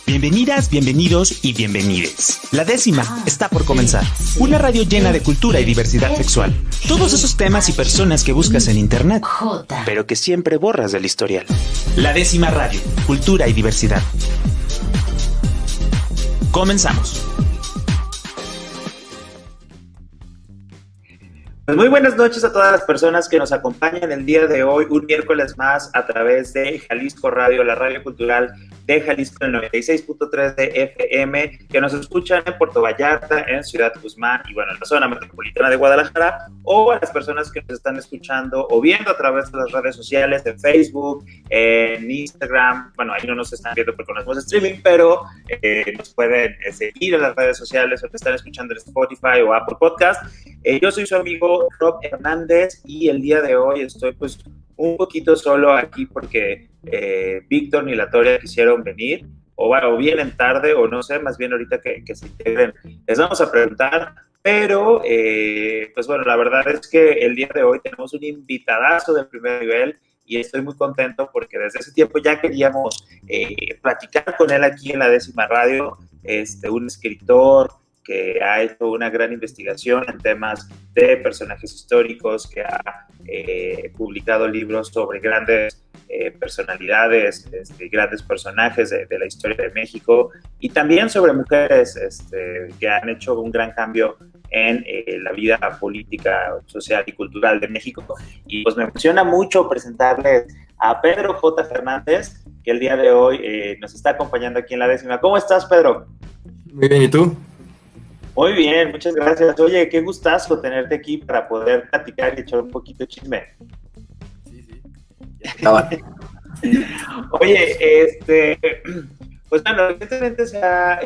Bienvenidas, bienvenidos y bienvenides. La décima está por comenzar. Una radio llena de cultura y diversidad sexual. Todos esos temas y personas que buscas en internet, pero que siempre borras del historial. La décima radio, cultura y diversidad. Comenzamos. Pues muy buenas noches a todas las personas que nos acompañan el día de hoy, un miércoles más a través de Jalisco Radio, la radio cultural de Jalisco en el 96.3 de FM, que nos escuchan en Puerto Vallarta, en Ciudad Guzmán y bueno, en la zona metropolitana de Guadalajara, o a las personas que nos están escuchando o viendo a través de las redes sociales, en Facebook, en Instagram. Bueno, ahí no nos están viendo porque no hacemos streaming, pero nos pueden seguir en las redes sociales o te están escuchando en Spotify o Apple Podcast. Yo soy su amigo Rob Hernández y el día de hoy estoy pues un poquito solo aquí porque Víctor ni la Toria quisieron venir, o vienen tarde, o no sé, más bien ahorita que se integren, les vamos a preguntar, pero pues bueno, la verdad es que el día de hoy tenemos un invitadazo de primer nivel y estoy muy contento porque desde ese tiempo ya queríamos platicar con él aquí en la décima radio, un escritor que ha hecho una gran investigación en temas de personajes históricos, que ha publicado libros sobre grandes personalidades, grandes personajes de la historia de México, y también sobre mujeres que han hecho un gran cambio en la vida política, social y cultural de México. Y pues me emociona mucho presentarles a Pedro J. Fernández, que el día de hoy nos está acompañando aquí en la décima. ¿Cómo estás, Pedro? Muy bien, ¿y tú? Muy bien, muchas gracias. Oye, qué gustazo tenerte aquí para poder platicar y echar un poquito de chisme. Sí. Oye, pues bueno, recientemente se ha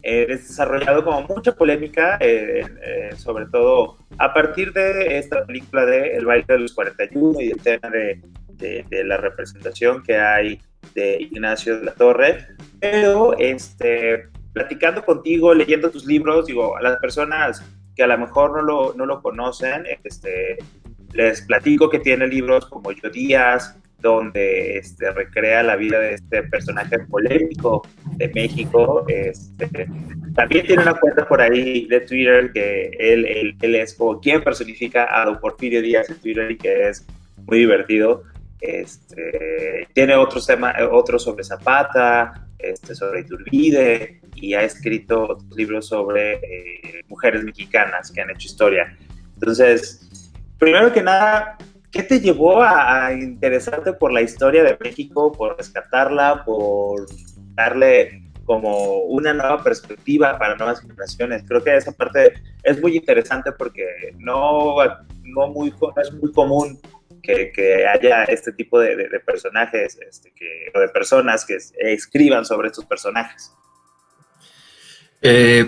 desarrollado como mucha polémica, sobre todo a partir de esta película de El baile de los 41 y el tema de la representación que hay de Ignacio de la Torre, pero platicando contigo, leyendo tus libros, digo, a las personas que a lo mejor no lo conocen, les platico que tiene libros como Yo Díaz, donde recrea la vida de este personaje polémico de México. También tiene una cuenta por ahí de Twitter que él es como quien personifica a don Porfirio Díaz en Twitter y que es muy divertido. Tiene otros sobre Zapata, sobre Iturbide, y ha escrito otros libros sobre mujeres mexicanas que han hecho historia. Entonces, primero que nada, ¿qué te llevó a interesarte por la historia de México, por rescatarla, por darle como una nueva perspectiva para nuevas generaciones? Creo que esa parte es muy interesante porque no es muy común que haya este tipo de personajes o de personas que escriban sobre estos personajes.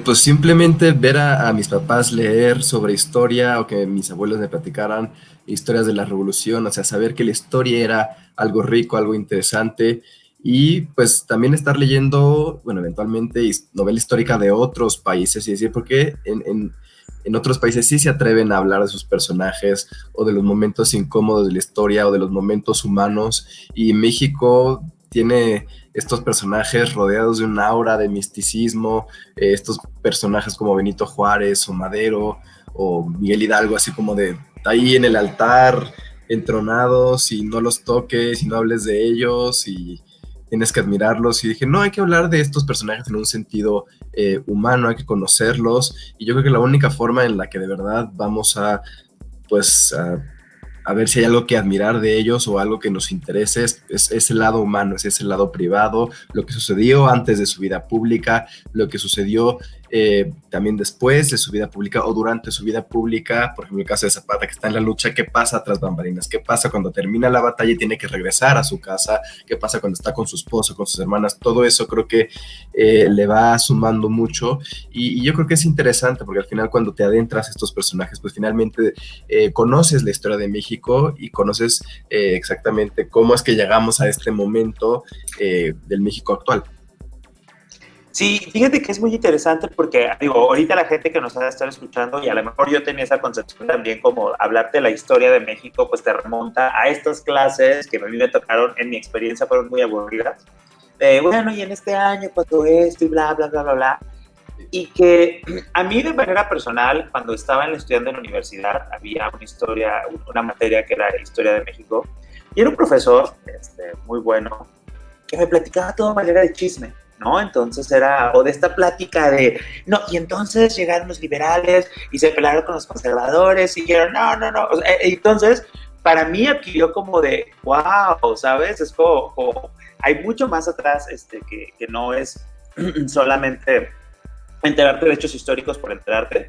Pues simplemente ver a mis papás leer sobre historia o que mis abuelos me platicaran historias de la revolución, o sea, saber que la historia era algo rico, algo interesante, y pues también estar leyendo, bueno, eventualmente novela histórica de otros países y decir por qué en otros países sí se atreven a hablar de sus personajes o de los momentos incómodos de la historia o de los momentos humanos, y México tiene estos personajes rodeados de un aura de misticismo, estos personajes como Benito Juárez o Madero o Miguel Hidalgo, así como de ahí en el altar, entronados, y no los toques y no hables de ellos y tienes que admirarlos. Y dije, no, hay que hablar de estos personajes en un sentido humano, hay que conocerlos, y yo creo que la única forma en la que de verdad vamos a ver si hay algo que admirar de ellos o algo que nos interese es el lado humano, es ese lado privado, lo que sucedió antes de su vida pública, lo que sucedió también después de su vida pública o durante su vida pública. Por ejemplo, el caso de Zapata, que está en la lucha, ¿qué pasa tras bambalinas? ¿Qué pasa cuando termina la batalla y tiene que regresar a su casa? ¿Qué pasa cuando está con su esposo, con sus hermanas? Todo eso creo que le va sumando mucho, y yo creo que es interesante porque al final cuando te adentras a estos personajes, pues finalmente conoces la historia de México y conoces exactamente cómo es que llegamos a este momento del México actual. Sí, fíjate que es muy interesante porque, digo, ahorita la gente que nos va a estar escuchando, y a lo mejor yo tenía esa concepción también, como hablarte de la historia de México, pues te remonta a estas clases que a mí me tocaron, en mi experiencia fueron muy aburridas, bueno, y en este año pasó esto y bla, bla, bla, bla, bla. Y que a mí de manera personal, cuando estaba estudiando en la universidad, había una materia que era Historia de México, y era un profesor muy bueno, que me platicaba todo de manera de chisme, ¿no? Entonces o de esta plática de, no, y entonces llegaron los liberales y se pelearon con los conservadores y dijeron, no. O sea, entonces, para mí adquirió como de, wow, ¿sabes? Es como hay mucho más atrás que no es solamente enterarte de hechos históricos por enterarte.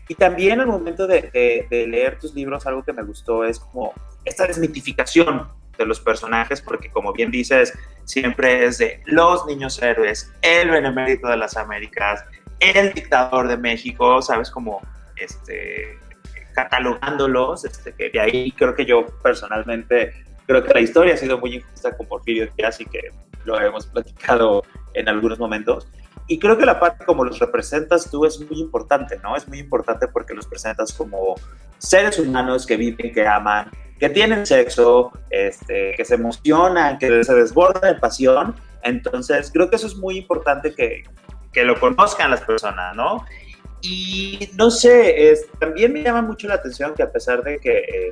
Y también al momento de leer tus libros, algo que me gustó es como esta desmitificación de los personajes, porque como bien dices, siempre es de los niños héroes, el benemérito de las Américas, el dictador de México, ¿sabes? Como catalogándolos, que de ahí creo que yo personalmente creo que la historia ha sido muy injusta con Porfirio Díaz y que lo hemos platicado en algunos momentos. Y creo que la parte como los representas tú es muy importante, ¿no? Es muy importante porque los presentas como seres humanos que viven, que aman, que tienen sexo, que se emocionan, que se desbordan en pasión. Entonces, creo que eso es muy importante que lo conozcan las personas, ¿no? Y no sé, también me llama mucho la atención que a pesar de que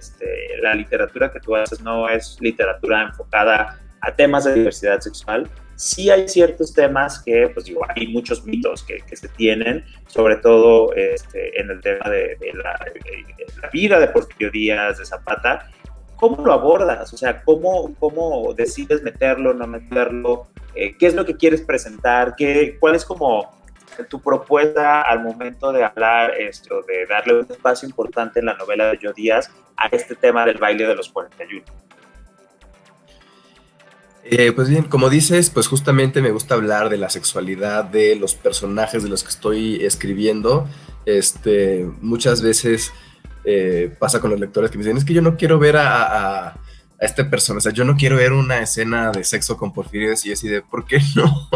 la literatura que tú haces no es literatura enfocada a temas de diversidad sexual, sí hay ciertos temas que, pues digo, hay muchos mitos que se tienen, sobre todo en el tema de la vida de Porfirio Díaz, de Zapata. ¿Cómo lo abordas? O sea, ¿cómo decides meterlo, no meterlo? ¿Qué es lo que quieres presentar? ¿Cuál es como tu propuesta al momento de hablar de darle un espacio importante en la novela de Joe Díaz a este tema del baile de los 41? Pues bien, como dices, pues justamente me gusta hablar de la sexualidad de los personajes de los que estoy escribiendo. Muchas veces pasa con los lectores que me dicen, es que yo no quiero ver a este personaje, o sea, yo no quiero ver una escena de sexo con Porfirio Díaz, y así de, ¿por qué no?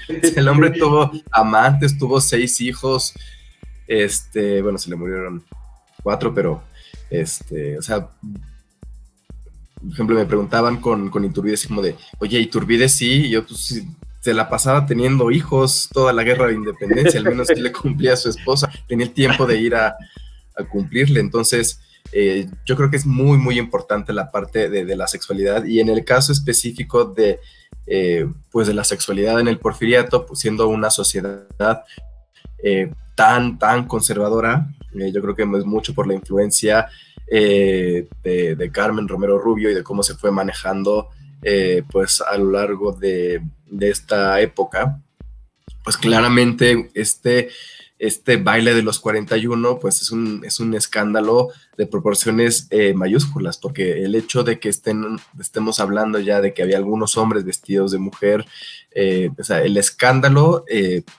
El hombre tuvo amantes, tuvo 6 hijos, bueno, se le murieron 4, pero, o sea, por ejemplo, me preguntaban con Iturbide, así como de, oye, Iturbide sí, y yo pues se la pasaba teniendo hijos toda la guerra de independencia, al menos que le cumplía a su esposa, tenía el tiempo de ir a cumplirle. Entonces yo creo que es muy, muy importante la parte de la sexualidad, y en el caso específico de la sexualidad en el porfiriato, pues siendo una sociedad tan conservadora, yo creo que es mucho por la influencia de Carmen Romero Rubio y de cómo se fue manejando pues a lo largo de esta época. Pues claramente este baile de los 41 pues es un escándalo de proporciones mayúsculas, porque el hecho de que estemos hablando ya de que había algunos hombres vestidos de mujer, o sea, el escándalo,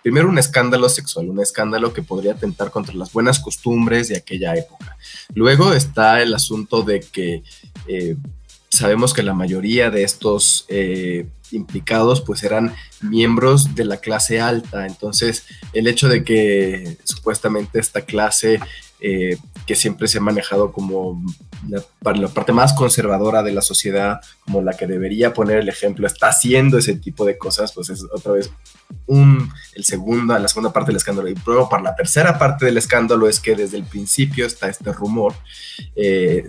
primero un escándalo sexual, un escándalo que podría atentar contra las buenas costumbres de aquella época. Luego está el asunto de que sabemos que la mayoría de estos implicados pues eran miembros de la clase alta. Entonces el hecho de que supuestamente esta clase que siempre se ha manejado como la parte más conservadora de la sociedad, como la que debería poner el ejemplo, está haciendo ese tipo de cosas, pues es otra vez la segunda parte del escándalo. Y luego para la tercera parte del escándalo es que desde el principio está este rumor,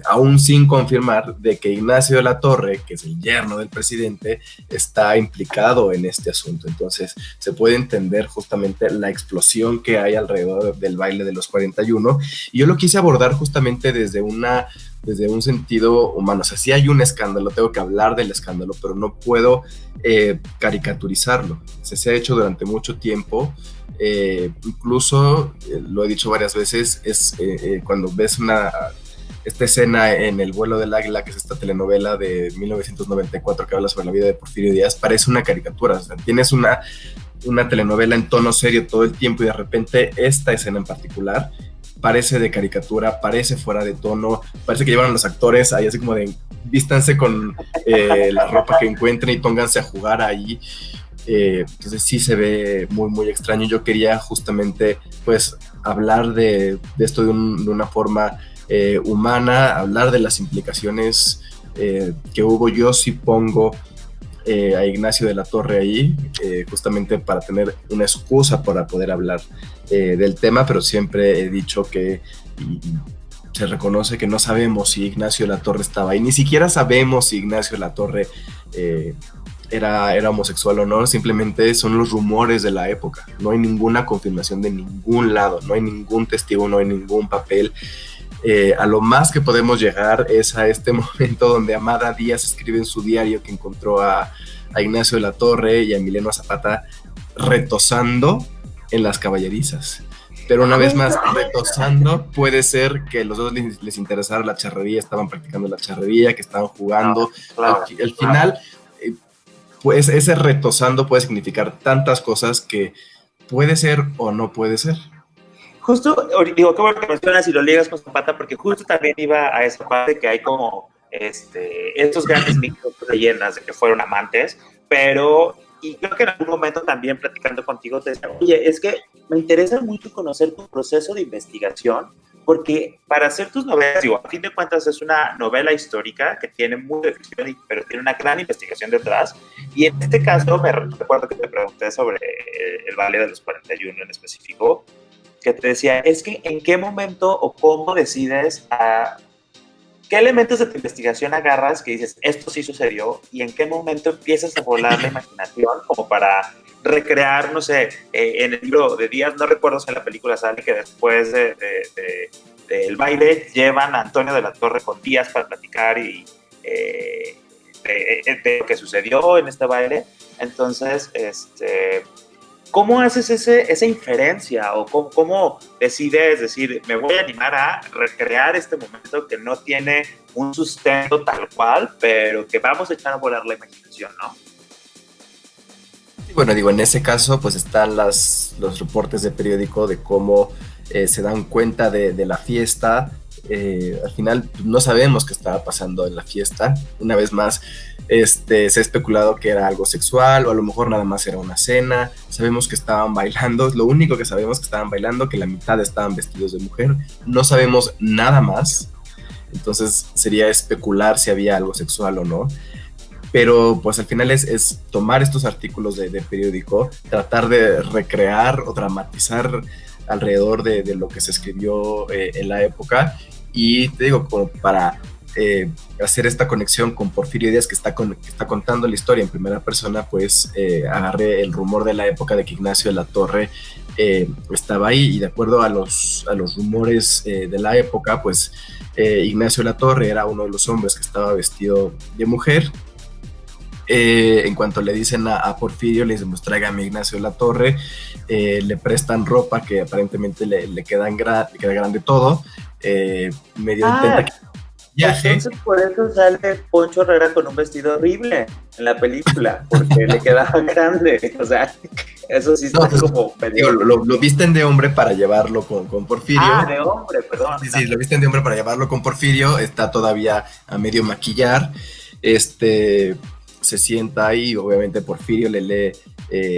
aún sin confirmar, de que Ignacio de la Torre, que es el yerno del presidente, está implicado en este asunto. Entonces se puede entender justamente la explosión que hay alrededor del baile de los 41, y yo lo quise abordar justamente desde un sentido humano. O sea, si hay un escándalo, tengo que hablar del escándalo, pero no puedo caricaturizarlo. Se ha hecho durante mucho tiempo, incluso lo he dicho varias veces, es cuando ves esta escena en El vuelo del águila, que es esta telenovela de 1994 que habla sobre la vida de Porfirio Díaz, parece una caricatura. O sea, tienes una telenovela en tono serio todo el tiempo, y de repente esta escena en particular parece de caricatura, parece fuera de tono, parece que llevan a los actores ahí así como de vístanse con la ropa que encuentren y pónganse a jugar ahí. Entonces sí se ve muy, muy extraño. Yo quería justamente pues hablar de esto de una forma humana, hablar de las implicaciones que hubo. Yo sí pongo a Ignacio de la Torre ahí, justamente para tener una excusa para poder hablar del tema, pero siempre he dicho que se reconoce que no sabemos si Ignacio de la Torre estaba ahí, ni siquiera sabemos si Ignacio de la Torre era homosexual o no, simplemente son los rumores de la época, no hay ninguna confirmación de ningún lado, no hay ningún testigo, no hay ningún papel. A lo más que podemos llegar es a este momento donde Amada Díaz escribe en su diario que encontró a Ignacio de la Torre y a Emiliano Zapata retosando en las caballerizas. Pero una vez más, retosando, puede ser que los dos les interesara la charrería, estaban practicando la charrería, que estaban jugando. Claro, al final, pues ese retosando puede significar tantas cosas que puede ser o no puede ser. Justo, digo, qué bueno que mencionas y lo ligas con Zapata, porque justo también iba a esa parte que hay como estos grandes mitos, leyendas de que fueron amantes, pero, y creo que en algún momento también platicando contigo te decía, oye, es que me interesa mucho conocer tu proceso de investigación, porque para hacer tus novelas, digo, a fin de cuentas es una novela histórica que tiene mucha ficción, pero tiene una gran investigación detrás, y en este caso me recuerdo que te pregunté sobre el Baile de los 41 en específico, que te decía, es que en qué momento o cómo decides qué elementos de tu investigación agarras que dices, esto sí sucedió, y en qué momento empiezas a volar la imaginación como para recrear, no sé, en el libro de Díaz, no recuerdo si en la película sale que después del baile llevan a Antonio de la Torre con Díaz para platicar y de lo que sucedió en este baile. Entonces, ¿cómo haces esa inferencia o cómo decides decir, me voy a animar a recrear este momento que no tiene un sustento tal cual, pero que vamos a echar a volar la imaginación, ¿no? Bueno, digo, en ese caso, pues están los reportes de periódico de cómo se dan cuenta de la fiesta. Al final pues, no sabemos qué estaba pasando en la fiesta. Una vez más, se ha especulado que era algo sexual o a lo mejor nada más era una cena. Sabemos que estaban bailando, lo único que sabemos que estaban bailando, que la mitad estaban vestidos de mujer. No sabemos nada más, entonces sería especular si había algo sexual o no. Pero pues al final es tomar estos artículos de periódico, tratar de recrear o dramatizar alrededor de lo que se escribió en la época. Y te digo, como para hacer esta conexión con Porfirio Díaz, que está contando la historia en primera persona, pues agarré el rumor de la época de que Ignacio de la Torre estaba ahí, y de acuerdo a los rumores de la época, pues Ignacio de la Torre era uno de los hombres que estaba vestido de mujer. En cuanto le dicen a Porfirio, le dicen, pues tráigame a Ignacio de la Torre, le prestan ropa que aparentemente le queda grande todo, medio intenta que viaje. Entonces por eso sale Poncho Herrera con un vestido horrible en la película, porque le quedaba grande, o sea, eso sí está como... Digo, lo visten de hombre para llevarlo con Porfirio. Ah, de hombre, perdón. Sí, lo visten de hombre para llevarlo con Porfirio, está todavía a medio maquillar, se sienta ahí, obviamente Porfirio le lee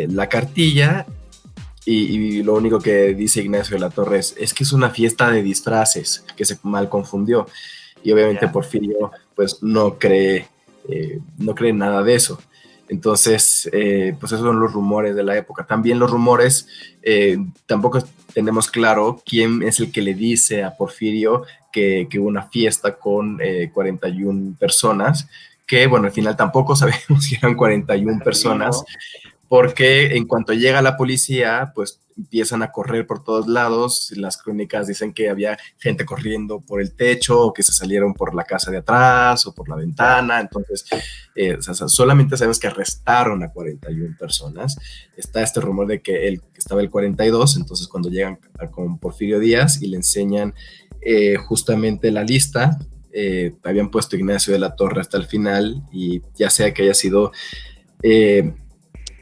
la cartilla y lo único que dice Ignacio de la Torre es que es una fiesta de disfraces, que se mal confundió, y obviamente Porfirio pues no cree nada de eso. Entonces, pues esos son los rumores de la época. También los rumores, tampoco tenemos claro quién es el que le dice a Porfirio que hubo una fiesta con 41 personas, que bueno, al final tampoco sabemos si eran 41 personas, porque en cuanto llega la policía, pues empiezan a correr por todos lados. Las crónicas dicen que había gente corriendo por el techo, o que se salieron por la casa de atrás o por la ventana. Entonces, o sea, solamente sabemos que arrestaron a 41 personas. Está este rumor de que estaba el 42, entonces cuando llegan con Porfirio Díaz y le enseñan justamente la lista, habían puesto Ignacio de la Torre hasta el final, y ya sea que haya sido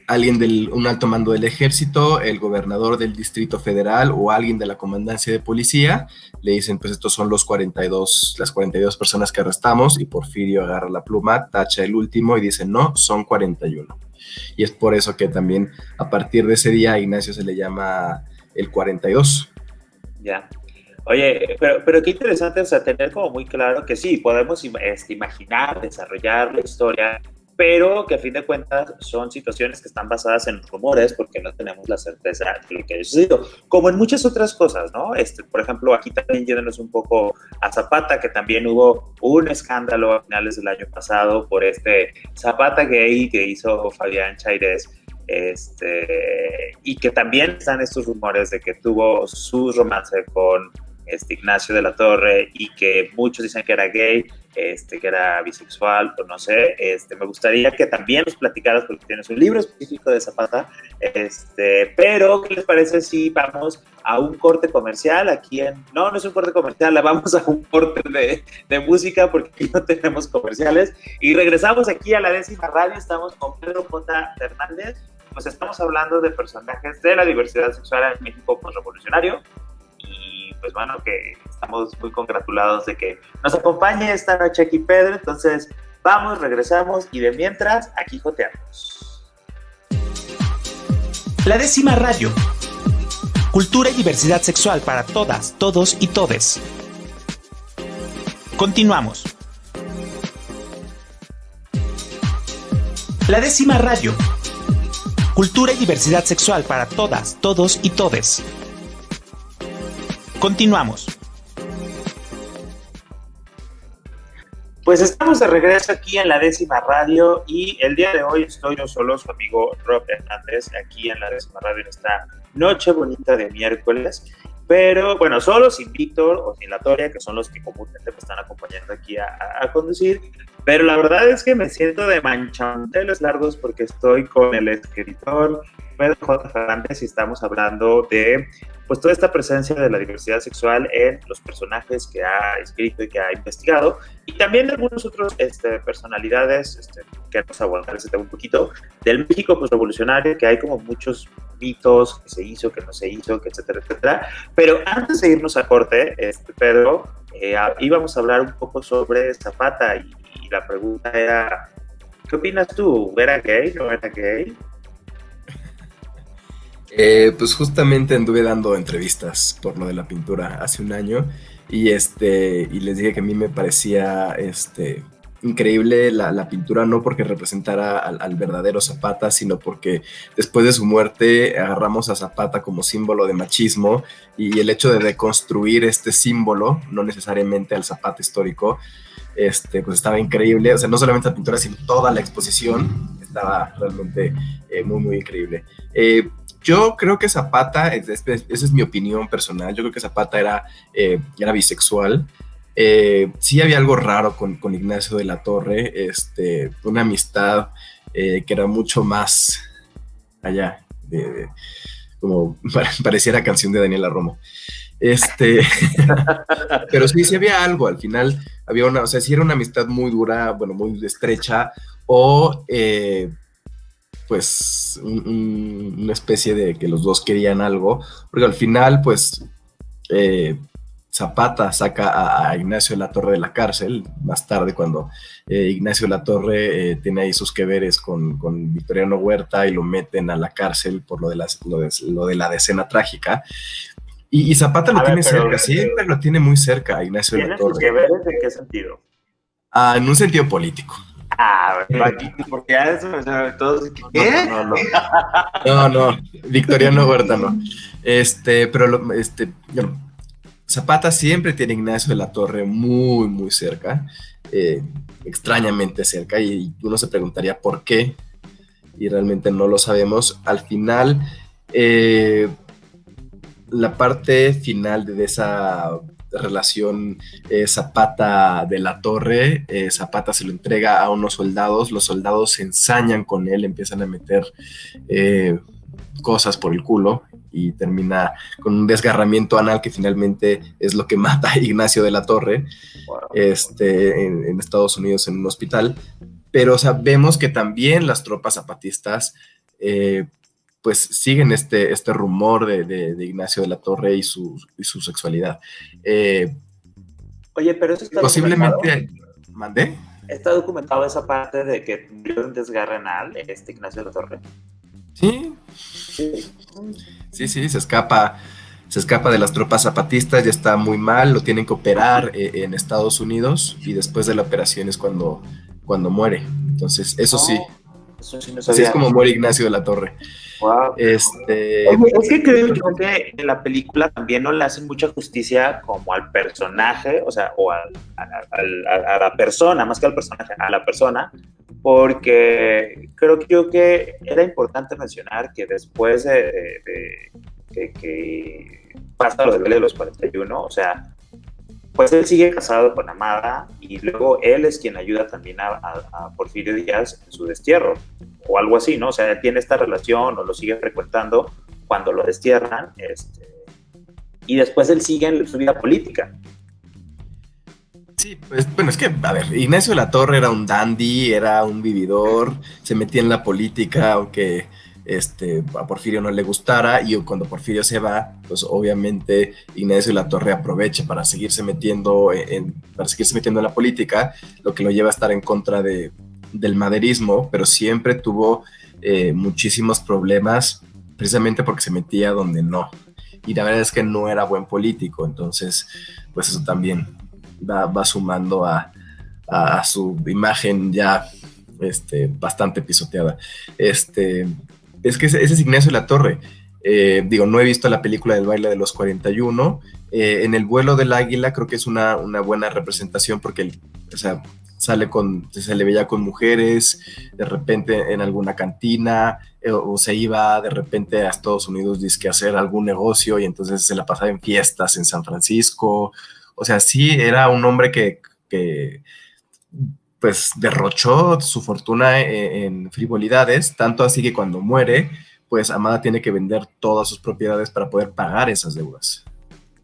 alguien un alto mando del ejército, el gobernador del Distrito Federal o alguien de la comandancia de policía, le dicen, pues estos son las 42 personas que arrestamos, y Porfirio agarra la pluma, tacha el último y dice, no, son 41. Y es por eso que también a partir de ese día a Ignacio se le llama el 42. Ya. Oye, pero qué interesante, o sea, tener como muy claro que sí, podemos imaginar, desarrollar la historia pero que a fin de cuentas son situaciones que están basadas en rumores porque no tenemos la certeza de lo que haya sucedido, como en muchas otras cosas, ¿no? Por ejemplo, aquí también yéndonos un poco a Zapata, que también hubo un escándalo a finales del año pasado por este Zapata gay que hizo Fabián Chaires, y que también están estos rumores de que tuvo su romance con Ignacio de la Torre y que muchos dicen que era gay, que era bisexual o no sé. Me gustaría que también nos platicaras, porque tienes un libro específico de Zapata, pero ¿qué les parece si vamos a un corte comercial aquí no es un corte comercial, vamos a un corte de música porque aquí no tenemos comerciales y regresamos aquí a La Décima Radio. Estamos con Pedro J. Fernández, pues estamos hablando de personajes de la diversidad sexual en México postrevolucionario. Pues bueno, que estamos muy congratulados de que nos acompañe esta noche aquí Pedro. Entonces vamos, regresamos y de mientras aquí joteamos. La Décima Radio. Cultura y diversidad sexual para todas, todos y todes. Continuamos. La Décima Radio. Cultura y diversidad sexual para todas, todos y todes. Continuamos. Pues estamos de regreso aquí en La Décima Radio y el día de hoy estoy yo solo, su amigo Rob Hernández, aquí en La Décima Radio en esta noche bonita de miércoles. Pero bueno, solo sin Víctor o sin La Toria, que son los que comúnmente me están acompañando aquí a conducir. Pero la verdad es que me siento de manchonteles largos porque estoy con el escritor Pedro J. Fernández y estamos hablando de pues toda esta presencia de la diversidad sexual en los personajes que ha escrito y que ha investigado, y también de algunos otros personalidades que nos abordar ese tema un poquito del México postrevolucionario, que hay como muchos mitos, que se hizo, que no se hizo, que etcétera, etcétera. Pero antes de irnos a corte, Pedro, íbamos a hablar un poco sobre Zapata y la pregunta era, ¿qué opinas tú? ¿Era gay? ¿No era gay? Pues justamente anduve dando entrevistas por lo de la pintura hace un año y les dije que a mí me parecía increíble la pintura, no porque representara al verdadero Zapata, sino porque después de su muerte agarramos a Zapata como símbolo de machismo, y el hecho de deconstruir este símbolo, no necesariamente al Zapata histórico, pues estaba increíble. O sea, no solamente la pintura, sino toda la exposición estaba realmente muy, muy increíble. Yo creo que Zapata, esa es mi opinión personal, yo creo que Zapata era bisexual. Sí había algo raro con Ignacio de la Torre, una amistad que era mucho más allá, como pareciera canción de Daniela Romo. Pero sí había algo, al final había o sea, sí era una amistad muy dura, bueno, muy estrecha, o pues una especie de que los dos querían algo, porque al final pues Zapata saca a Ignacio de la Torre de la cárcel, más tarde cuando Ignacio de la Torre tiene ahí sus que veres con Victoriano Huerta y lo meten a la cárcel por lo de la decena trágica. Y Zapata lo tiene cerca, siempre lo tiene muy cerca a Ignacio de la Torre. ¿Tiene sus que veres en qué sentido? En un sentido político. Porque ya eso, o sea, todos... ¿Qué? No, Victoriano Huerta no. Pero Zapata siempre tiene a Ignacio de la Torre muy, muy cerca, extrañamente cerca, y uno se preguntaría por qué, y realmente no lo sabemos. Al final, la parte final de esa relación Zapata de la Torre, Zapata se lo entrega a unos soldados, los soldados se ensañan con él, empiezan a meter cosas por el culo y termina con un desgarramiento anal que finalmente es lo que mata a Ignacio de la Torre. Wow. En Estados Unidos en un hospital. Pero sabemos que también las tropas zapatistas pues siguen este rumor de Ignacio de la Torre y su sexualidad. Oye, pero eso está posiblemente... ¿Mandé? ¿Está documentado esa parte de que murió un desgarre anal Ignacio de la Torre? Sí, se escapa de las tropas zapatistas, ya está muy mal, lo tienen que operar en Estados Unidos, y después de la operación es cuando cuando muere. Entonces, eso sí. Eso sí no Así sabía. es como muere Ignacio de la Torre. Wow. Oye, es que creo yo que en la película también no le hacen mucha justicia como al personaje, o sea, o a la persona, más que al personaje, a la persona, porque creo que yo que era importante mencionar que después de que pasa lo de los 41, o sea, pues él sigue casado con Amada y luego él es quien ayuda también a Porfirio Díaz en su destierro o algo así, ¿no? O sea, tiene esta relación o lo sigue frecuentando cuando lo destierran, y después él sigue en su vida política. Sí, pues bueno, es que, a ver, Ignacio de la Torre era un dandy, era un vividor, se metía en la política, aunque a Porfirio no le gustara, y cuando Porfirio se va, pues obviamente Ignacio de la Torre aprovecha para seguirse metiendo en la política, lo que lo lleva a estar en contra del maderismo, pero siempre tuvo muchísimos problemas, precisamente porque se metía donde no. Y la verdad es que no era buen político, entonces, pues eso también va sumando a su imagen ya bastante pisoteada. Es que ese es Ignacio de la Torre. Digo, no he visto la película del baile de los 41. En el vuelo del águila creo que es una buena representación porque, o sea, se le veía con mujeres, de repente en alguna cantina, o se iba de repente a Estados Unidos a hacer algún negocio y entonces se la pasaba en fiestas en San Francisco. O sea, sí era un hombre que pues derrochó su fortuna en frivolidades, tanto así que cuando muere, pues Amada tiene que vender todas sus propiedades para poder pagar esas deudas.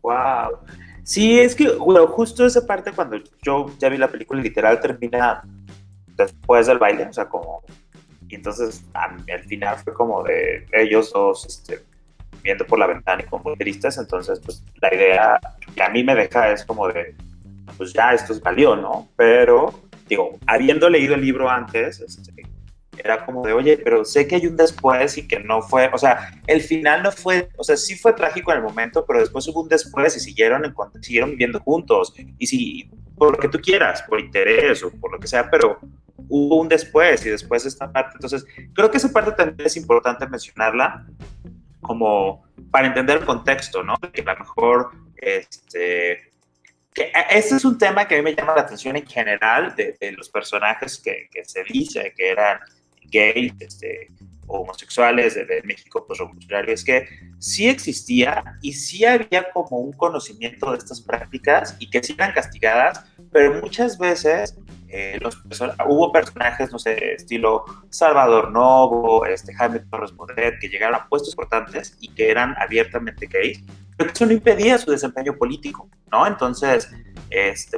Wow. Sí, es que, bueno, justo esa parte cuando yo ya vi la película literal termina después del baile, o sea, como, y entonces al final fue como de ellos dos, viendo por la ventana y como tristes, entonces pues la idea que a mí me deja es como de, pues ya esto valió, ¿no? Pero, digo, habiendo leído el libro antes, era como de, oye, pero sé que hay un después y que no fue, o sea, el final no fue, o sea, sí fue trágico en el momento, pero después hubo un después y siguieron viviendo juntos, y si, por lo que tú quieras, por interés o por lo que sea, pero hubo un después y después esta parte, entonces, creo que esa parte también es importante mencionarla, como para entender el contexto, ¿no? Que a lo mejor, que este es un tema que a mí me llama la atención en general de los personajes que se dice que eran gays, homosexuales de México pues, revolucionario, es que sí existía y sí había como un conocimiento de estas prácticas y que sí eran castigadas, pero muchas veces hubo personajes, no sé, estilo Salvador Novo, Jaime Torres Bodet, que llegaron a puestos importantes y que eran abiertamente gays, pero eso no impedía su desempeño político, ¿no? Entonces,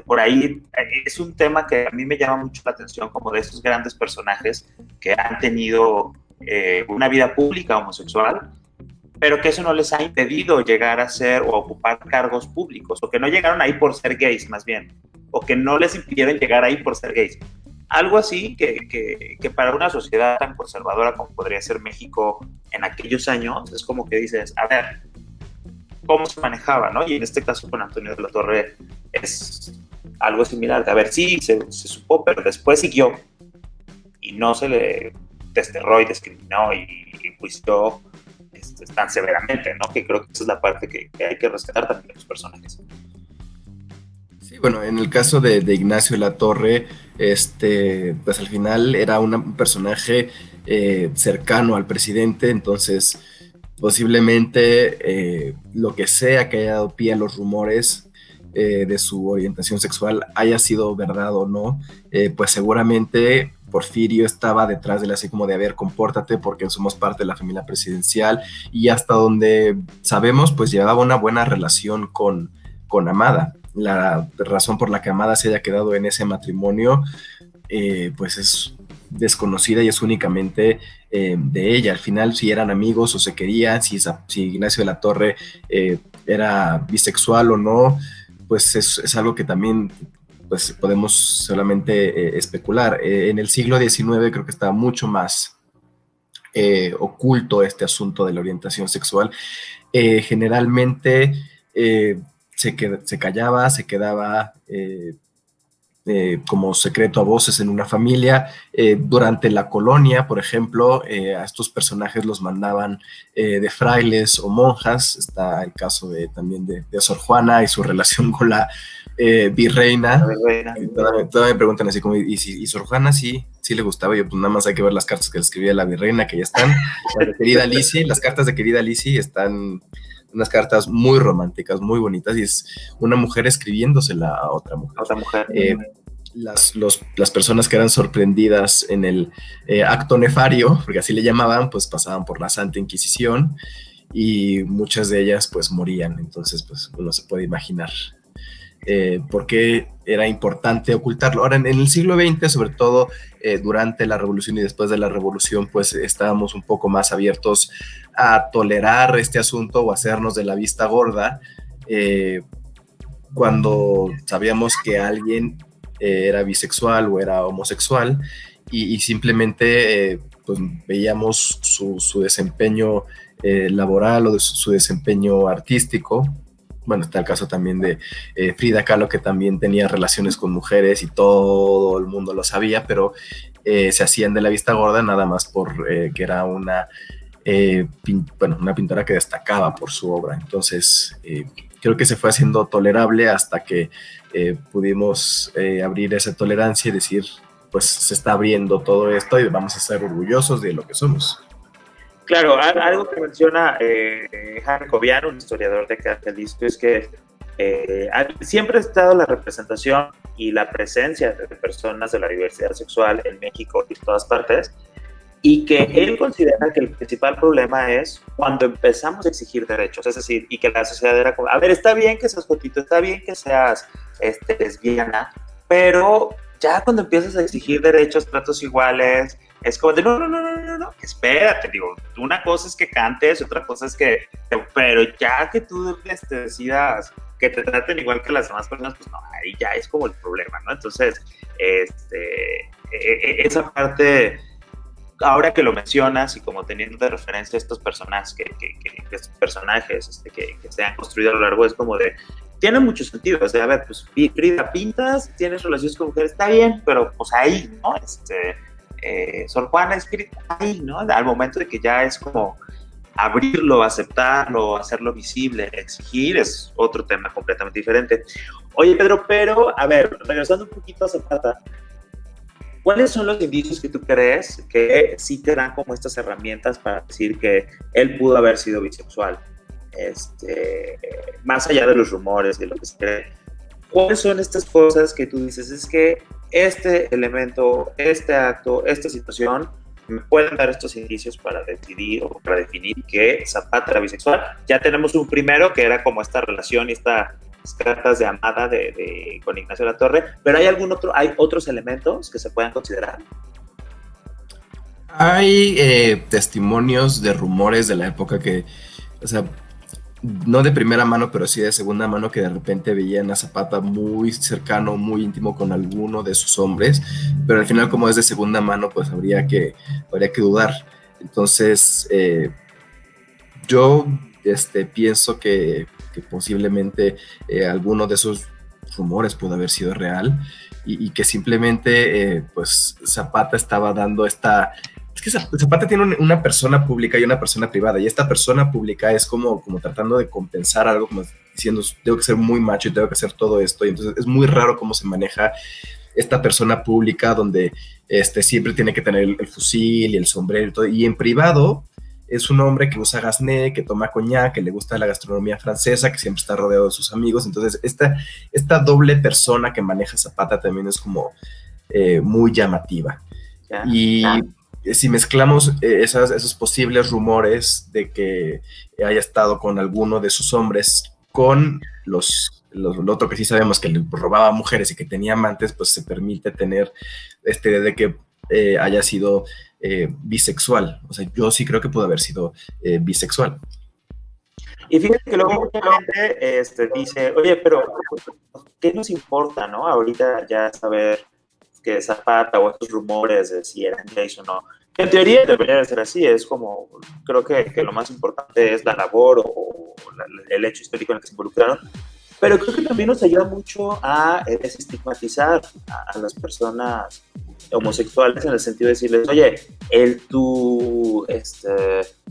por ahí es un tema que a mí me llama mucho la atención, como de estos grandes personajes que han tenido una vida pública homosexual, pero que eso no les ha impedido llegar a ser o ocupar cargos públicos, o que no llegaron ahí por ser gays, más bien, o que no les impidieron llegar ahí por ser gays. Algo así que para una sociedad tan conservadora como podría ser México en aquellos años, es como que dices, a ver, ¿cómo se manejaba, no? Y en este caso con Antonio de la Torre es algo similar, de a ver, sí, se supo, pero después siguió y no se le desterró y discriminó y enjuició tan severamente, ¿no? Que creo que esa es la parte que hay que rescatar también de los personajes. Sí, bueno, en el caso de Ignacio de la Torre, pues al final era un personaje cercano al presidente, entonces posiblemente lo que sea que haya dado pie a los rumores de su orientación sexual haya sido verdad o no, pues seguramente Porfirio estaba detrás de él así como de, a ver, compórtate porque somos parte de la familia presidencial, y hasta donde sabemos, pues llevaba una buena relación con Amada. La razón por la que Amada se haya quedado en ese matrimonio, pues es desconocida y es únicamente de ella. Al final, si eran amigos o se querían, si Ignacio de la Torre era bisexual o no, pues es algo que también pues podemos solamente especular. En el siglo XIX creo que estaba mucho más oculto este asunto de la orientación sexual. Generalmente se callaba, se quedaba como secreto a voces en una familia. Durante la colonia, por ejemplo, a estos personajes los mandaban de frailes o monjas. Está el caso también de Sor Juana y su relación con la virreina. Todavía me preguntan así como, ¿y Sor Juana sí le gustaba? Yo, pues nada más hay que ver las cartas que le escribía la virreina, que ya están. Las cartas de querida Lizzie están unas cartas muy románticas, muy bonitas, y es una mujer escribiéndosela a otra mujer. Las personas que eran sorprendidas en el acto nefario, porque así le llamaban, pues pasaban por la Santa Inquisición, y muchas de ellas pues morían. Entonces pues uno se puede imaginar por qué era importante ocultarlo. Ahora, en el siglo XX, sobre todo durante la Revolución y después de la Revolución, pues estábamos un poco más abiertos a tolerar este asunto o hacernos de la vista gorda cuando sabíamos que alguien era bisexual o era homosexual, y simplemente pues veíamos su desempeño laboral o su desempeño artístico. Bueno, está el caso también de Frida Kahlo, que también tenía relaciones con mujeres y todo el mundo lo sabía, pero se hacían de la vista gorda nada más por que era una pintora que destacaba por su obra. Entonces, creo que se fue haciendo tolerable hasta que pudimos abrir esa tolerancia y decir, pues se está abriendo todo esto y vamos a ser orgullosos de lo que somos. Claro, algo que menciona Jaime Cobian, un historiador de acá de Jalisco, es que siempre ha estado la representación y la presencia de personas de la diversidad sexual en México y en todas partes, y que él considera que el principal problema es cuando empezamos a exigir derechos, es decir, y que la sociedad era como, a ver, está bien que seas jotito, está bien que seas lesbiana, pero ya cuando empiezas a exigir derechos, tratos iguales, es como de, no, espérate, digo, una cosa es que cantes, otra cosa es que, pero ya que tú decidas que te traten igual que las demás personas, pues no, ahí ya es como el problema, ¿no? Entonces, esa parte, ahora que lo mencionas y como teniendo de referencia estos personajes que se han construido a lo largo, es como de, tiene mucho sentido, o sea, a ver, pues Frida, pintas, tienes relaciones con mujeres, está bien, pero pues ahí, ¿no? Sor Juana Espíritu ahí, ¿no? Al momento de que ya es como abrirlo, aceptarlo, hacerlo visible, exigir, es otro tema completamente diferente. Oye, Pedro, pero, a ver, regresando un poquito a Zapata, ¿cuáles son los indicios que tú crees que sí te dan como estas herramientas para decir que él pudo haber sido bisexual? Más allá de los rumores, de lo que se cree, ¿cuáles son estas cosas que tú dices? Es que este elemento, este acto, esta situación me pueden dar estos indicios para decidir o para definir que Zapata era bisexual. Ya tenemos un primero que era como esta relación y estas cartas de amada con Ignacio de la Torre, pero ¿hay otros elementos que se puedan considerar? Hay testimonios de rumores de la época que, o sea, no de primera mano, pero sí de segunda mano, que de repente veían a Zapata muy cercano, muy íntimo con alguno de sus hombres, pero al final, como es de segunda mano, pues habría que dudar. Entonces, yo pienso que posiblemente alguno de esos rumores pudo haber sido real, y que simplemente pues Zapata estaba dando esta... Es que Zapata tiene una persona pública y una persona privada, y esta persona pública es como tratando de compensar algo, como diciendo, tengo que ser muy macho y tengo que hacer todo esto, y entonces es muy raro cómo se maneja esta persona pública, donde siempre tiene que tener el fusil y el sombrero y todo, y en privado es un hombre que usa gasné, que toma coñac, que le gusta la gastronomía francesa, que siempre está rodeado de sus amigos. Entonces esta doble persona que maneja Zapata también es como muy llamativa. Si mezclamos esos posibles rumores de que haya estado con alguno de sus hombres con lo otro que sí sabemos, que le robaba mujeres y que tenía amantes, pues se permite tener de que haya sido bisexual. O sea, yo sí creo que pudo haber sido bisexual. Y fíjate que luego mucha gente dice, oye, pero ¿qué nos importa, no? Ahorita ya saber que Zapata o estos rumores de si eran gays o no. En teoría debería de ser así, es como, creo que lo más importante es la labor o el hecho histórico en el que se involucraron, pero creo que también nos ayuda mucho a desestigmatizar a las personas homosexuales, en el sentido de decirles, oye, tu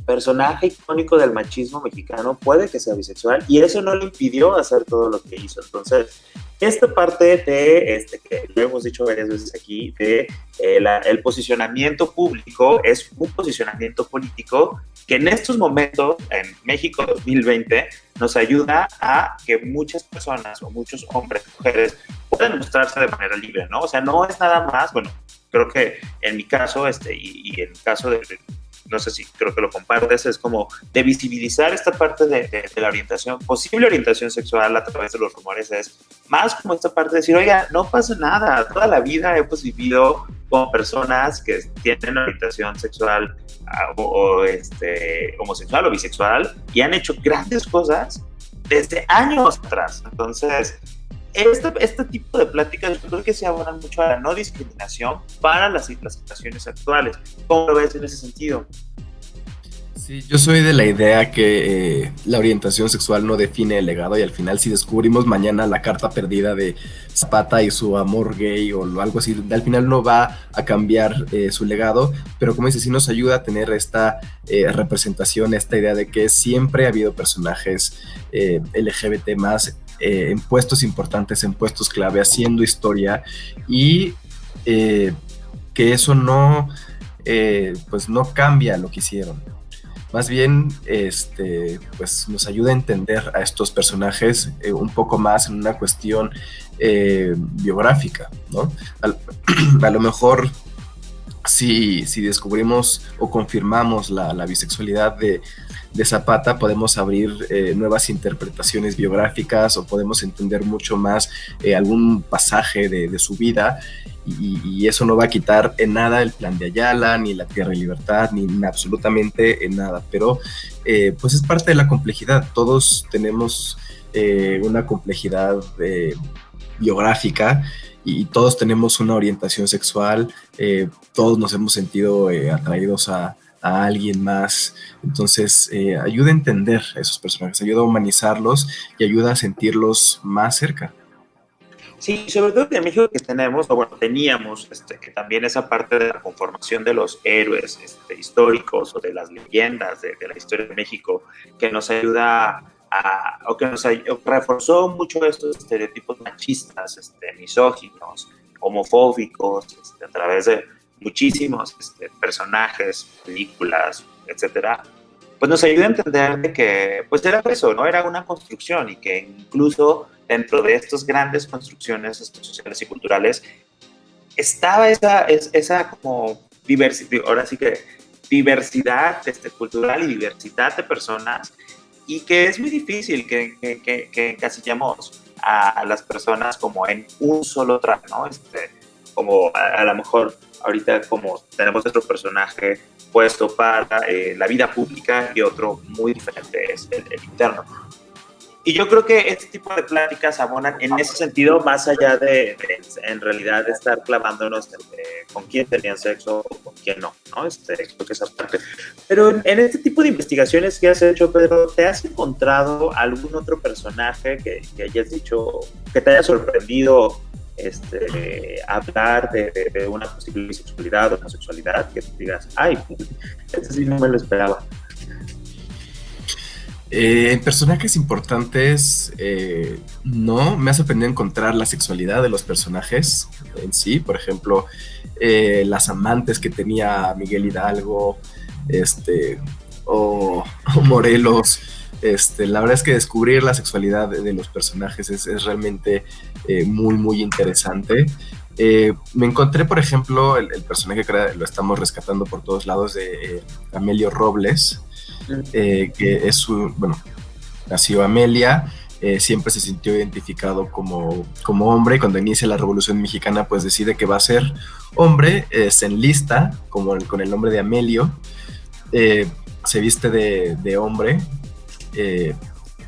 personaje icónico del machismo mexicano puede que sea bisexual, y eso no le impidió hacer todo lo que hizo. Entonces, esta parte de, que lo hemos dicho varias veces aquí, de el posicionamiento público es un posicionamiento político que en estos momentos, en México 2020, nos ayuda a que muchas personas o muchos hombres, mujeres, puedan mostrarse de manera libre, ¿no? O sea, no es nada más, bueno, creo que en mi caso, y en el caso de, no sé si creo que lo compartes, es como de visibilizar esta parte de la orientación, posible orientación sexual a través de los rumores, es más como esta parte de decir, oiga, no pasa nada, toda la vida hemos vivido con personas que tienen orientación sexual homosexual o bisexual y han hecho grandes cosas desde años atrás. Entonces, este tipo de pláticas yo creo que se abonan mucho a la no discriminación para las situaciones actuales. ¿Cómo lo ves en ese sentido? Sí, yo soy de la idea que la orientación sexual no define el legado, y al final, si descubrimos mañana la carta perdida de Zapata y su amor gay o algo así, al final no va a cambiar su legado, pero como dices, sí nos ayuda a tener esta representación, esta idea de que siempre ha habido personajes LGBT más en puestos importantes, en puestos clave, haciendo historia, y que eso no, pues no cambia lo que hicieron. Más bien, pues nos ayuda a entender a estos personajes un poco más en una cuestión biográfica, ¿no? A lo mejor, si descubrimos o confirmamos la bisexualidad de Zapata, podemos abrir nuevas interpretaciones biográficas, o podemos entender mucho más algún pasaje de su vida, y eso no va a quitar en nada el Plan de Ayala, ni la Tierra y Libertad, ni absolutamente en nada, pero pues es parte de la complejidad. Todos tenemos una complejidad biográfica, y todos tenemos una orientación sexual, todos nos hemos sentido atraídos a alguien más. Entonces ayuda a entender a esos personajes, ayuda a humanizarlos y ayuda a sentirlos más cerca. Sí, sobre todo en México, que tenemos, o bueno, teníamos, que también esa parte de la conformación de los héroes históricos, o de las leyendas de la historia de México, que nos ayuda reforzó mucho estos estereotipos machistas, misóginos, homofóbicos, a través de muchísimos personajes, películas, etcétera. Pues nos ayuda a entender de que pues era eso, ¿no? Era una construcción, y que incluso dentro de estas grandes construcciones sociales y culturales estaba esa como diversidad, ahora sí que diversidad cultural y diversidad de personas, y que es muy difícil que encasillamos a las personas como en un solo traje, ¿no? Como a lo mejor ahorita como tenemos nuestro personaje puesto para la vida pública, y otro muy diferente es el interno. Y yo creo que este tipo de pláticas abonan en ese sentido, más allá de en realidad estar clavándonos con quién tenían sexo o con quién no, ¿no? Creo que esa parte. Pero en este tipo de investigaciones que has hecho, Pedro, ¿te has encontrado algún otro personaje que hayas dicho, que te haya sorprendido hablar de una posible bisexualidad o homosexualidad, que te digas, ay, este sí no me lo esperaba? Personajes importantes, no, me ha sorprendido encontrar la sexualidad de los personajes en sí. Por ejemplo, las amantes que tenía Miguel Hidalgo, o Morelos. La verdad es que descubrir la sexualidad de los personajes es realmente muy, muy interesante. Me encontré, por ejemplo, el personaje que lo estamos rescatando por todos lados, de Amelio Robles, que es nació Amelia, siempre se sintió identificado como hombre, y cuando inicia la Revolución Mexicana pues decide que va a ser hombre, se enlista con el nombre de Amelio, se viste de hombre,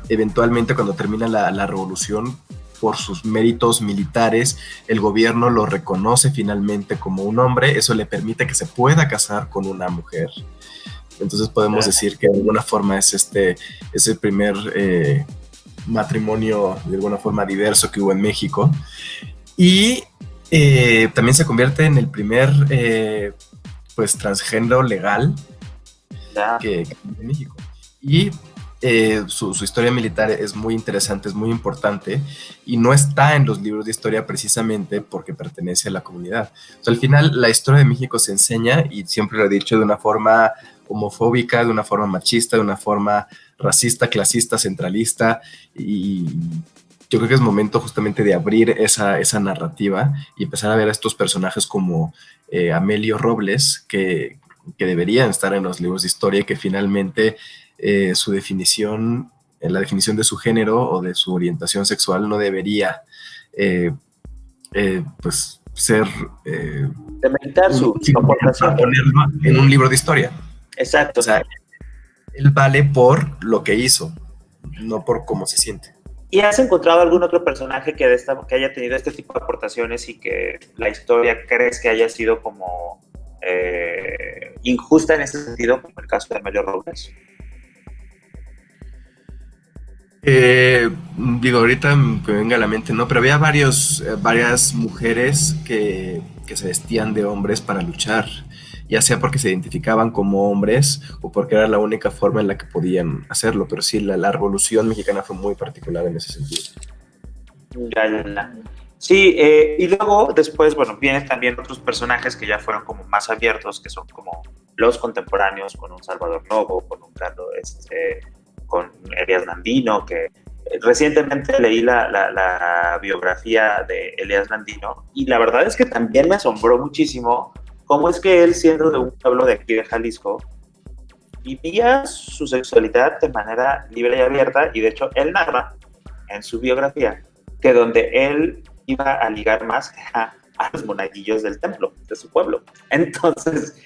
eventualmente cuando termina la revolución, por sus méritos militares, el gobierno lo reconoce finalmente como un hombre. Eso le permite que se pueda casar con una mujer. Entonces podemos decir que de alguna forma es el primer matrimonio de alguna forma diverso que hubo en México. Y también se convierte en el primer pues transgénero legal que en México. Y su historia militar es muy interesante, es muy importante y no está en los libros de historia precisamente porque pertenece a la comunidad. O sea, al final la historia de México se enseña, y siempre lo he dicho, de una forma homofóbica, de una forma machista, de una forma racista, clasista, centralista, y yo creo que es momento justamente de abrir esa narrativa y empezar a ver a estos personajes como Amelio Robles, que deberían estar en los libros de historia, que finalmente su definición, la definición de su género o de su orientación sexual no debería pues ser demeritar su aportación, ponerlo en un libro de historia. Exacto. O sea, él vale por lo que hizo, no por cómo se siente. ¿Y has encontrado algún otro personaje que haya tenido este tipo de aportaciones y que la historia crees que haya sido como injusta en ese sentido, como el caso de Amelio Robles? Digo, ahorita que me venga a la mente, no, pero había varias mujeres que se vestían de hombres para luchar, ya sea porque se identificaban como hombres o porque era la única forma en la que podían hacerlo, pero sí, la Revolución Mexicana fue muy particular en ese sentido. Ya. Sí, y luego después, bueno, vienen también otros personajes que ya fueron como más abiertos, que son como los contemporáneos, con un Salvador Novo, con un Carlos, con Elías Landino, que recientemente leí la biografía de Elías Landino, y la verdad es que también me asombró muchísimo cómo es que él, siendo de un pueblo de aquí de Jalisco, vivía su sexualidad de manera libre y abierta, y de hecho él narra en su biografía que donde él iba a ligar más a los monaguillos del templo, de su pueblo. Entonces,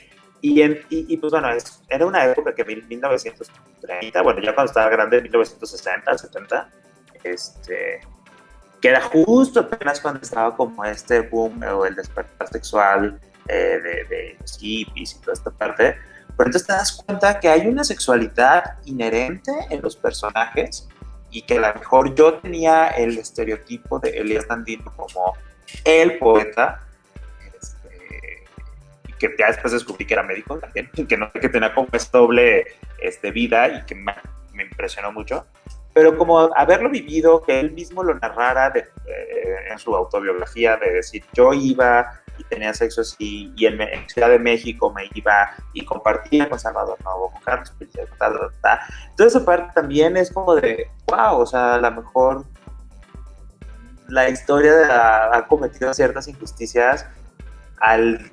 y pues bueno, era una época que 1930, bueno, ya cuando estaba grande, 1960, 70, que era justo apenas cuando estaba como este boom o el despertar sexual de los hippies y toda esta parte. Pero entonces te das cuenta que hay una sexualidad inherente en los personajes y que a lo mejor yo tenía el estereotipo de Elías Landino como el poeta, y que ya después descubrí que era médico también, que tenía como esta doble vida y que me impresionó mucho. Pero como haberlo vivido, que él mismo lo narrara en su autobiografía, de decir, yo iba y tenía sexo así, y en Ciudad de México me iba y compartía con Salvador Novo, con Carlos Pellicer, tal. Entonces esa parte también es como de, wow, o sea, a lo mejor la historia ha cometido ciertas injusticias al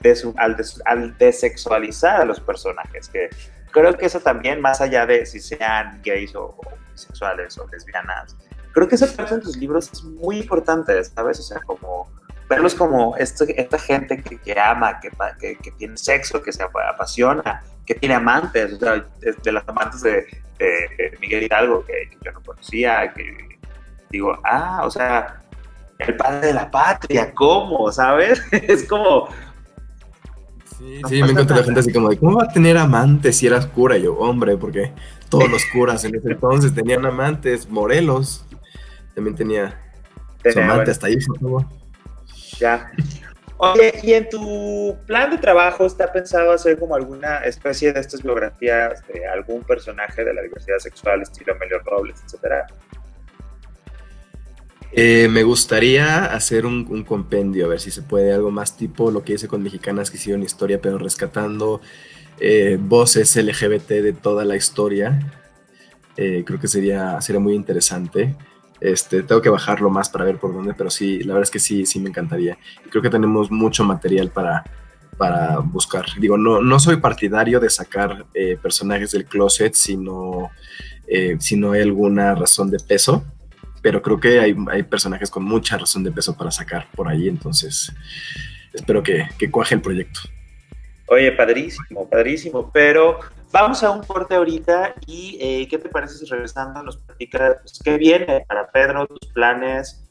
desexualizar a los personajes, que creo que eso también, más allá de si sean gays o bisexuales o lesbianas, creo que esa parte en tus libros es muy importante, ¿sabes? O sea, como verlos como esta gente que ama, que tiene sexo, que se apasiona, que tiene amantes, o sea, de las amantes de Miguel Hidalgo, que yo no conocía, que digo, o sea, el padre de la patria, ¿cómo? ¿Sabes? Es como... Sí, me encuentro la gente así como de, ¿cómo va a tener amantes si eras cura? Y yo, hombre, porque todos los curas en ese entonces tenían amantes. Morelos también tenía su amante, bueno, hasta ahí. Ya. Oye, ¿y en tu plan de trabajo está pensado hacer como alguna especie de estas biografías de algún personaje de la diversidad sexual, estilo Amelio Robles, etcétera? Me gustaría hacer un compendio, a ver si se puede, algo más tipo lo que hice con Mexicanas que hicieron historia, pero rescatando voces LGBT de toda la historia. Creo que sería muy interesante. Tengo que bajarlo más para ver por dónde, pero sí, la verdad es que sí me encantaría. Y creo que tenemos mucho material para buscar. Digo, no soy partidario de sacar personajes del closet si no hay alguna razón de peso, pero creo que hay personajes con mucha razón de peso para sacar por ahí, entonces espero que cuaje el proyecto. Oye, padrísimo, pero vamos a un corte ahorita y ¿qué te parece si regresando nos platicas pues, qué viene para Pedro, tus planes?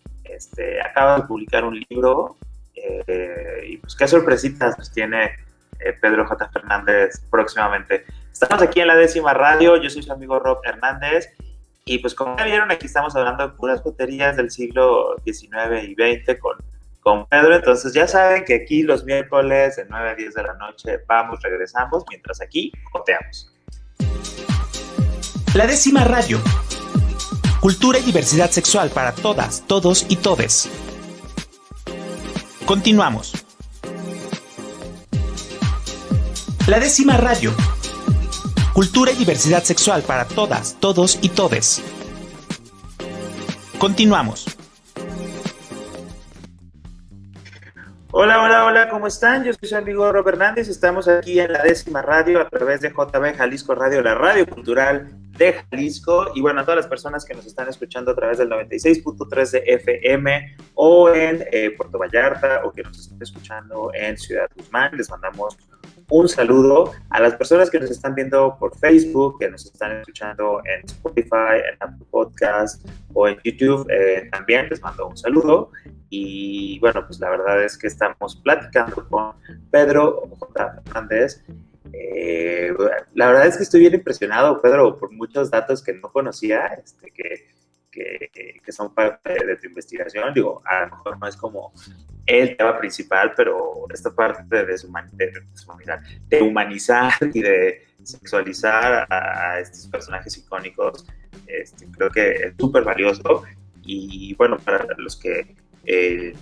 Acabas de publicar un libro y pues qué sorpresitas nos tiene Pedro J. Fernández próximamente. Estamos aquí en La Décima Radio, yo soy su amigo Rob Hernández Y pues como ya vieron, aquí estamos hablando de puras joterías del siglo XIX y XX con Pedro. Entonces ya saben que aquí los miércoles de 9 a 10 de la noche regresamos, mientras aquí joteamos. La Décima Radio. Cultura y diversidad sexual para todas, todos y todes. Continuamos. La Décima Radio. Cultura y diversidad sexual para todas, todos y todes. Continuamos. Hola, hola, hola, ¿cómo están? Yo soy su amigo Robert Hernández, estamos aquí en la Décima Radio a través de JB Jalisco Radio, la radio cultural de Jalisco, y bueno, a todas las personas que nos están escuchando a través del 96.3 de FM o en Puerto Vallarta, o que nos están escuchando en Ciudad Guzmán, les mandamos un saludo. A las personas que nos están viendo por Facebook, que nos están escuchando en Spotify, en Apple Podcast o en YouTube, también les mando un saludo. Y bueno, pues la verdad es que estamos platicando con Pedro J. Fernández. La verdad es que estoy bien impresionado, Pedro, por muchos datos que no conocía, que son parte de tu investigación. Digo, a lo mejor no es como el tema principal, pero esta parte de humanizar y de sexualizar a estos personajes icónicos, creo que es súper valioso. Y bueno, para los que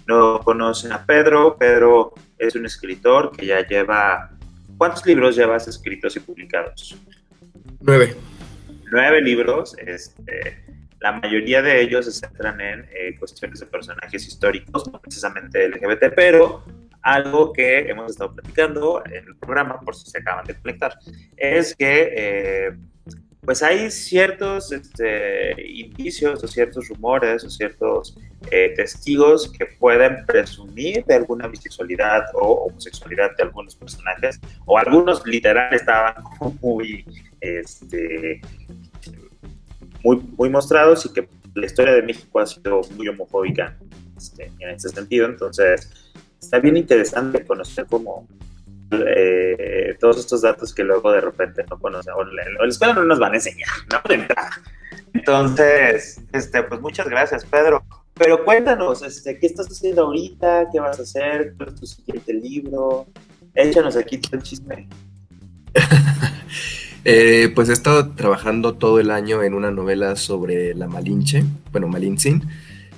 no conocen a Pedro, Pedro es un escritor que ya lleva... ¿Cuántos libros llevas escritos y publicados? 9. 9 libros. La mayoría de ellos se centran en cuestiones de personajes históricos, no precisamente LGBT, pero algo que hemos estado platicando en el programa, por si se acaban de conectar, es que pues hay ciertos indicios o ciertos rumores o ciertos testigos que pueden presumir de alguna bisexualidad o homosexualidad de algunos personajes, o algunos literal estaban muy mostrados, y que la historia de México ha sido muy homofóbica en ese sentido. Entonces está bien interesante conocer cómo todos estos datos que luego de repente no conocen, o en la escuela no nos van a enseñar, ¿no? De entrada. Entonces, pues muchas gracias, Pedro. Pero cuéntanos, ¿qué estás haciendo ahorita? ¿Qué vas a hacer? ¿Cuál es tu siguiente libro? Échanos aquí todo el chisme. Pues he estado trabajando todo el año en una novela sobre la Malinche, bueno, Malintzin.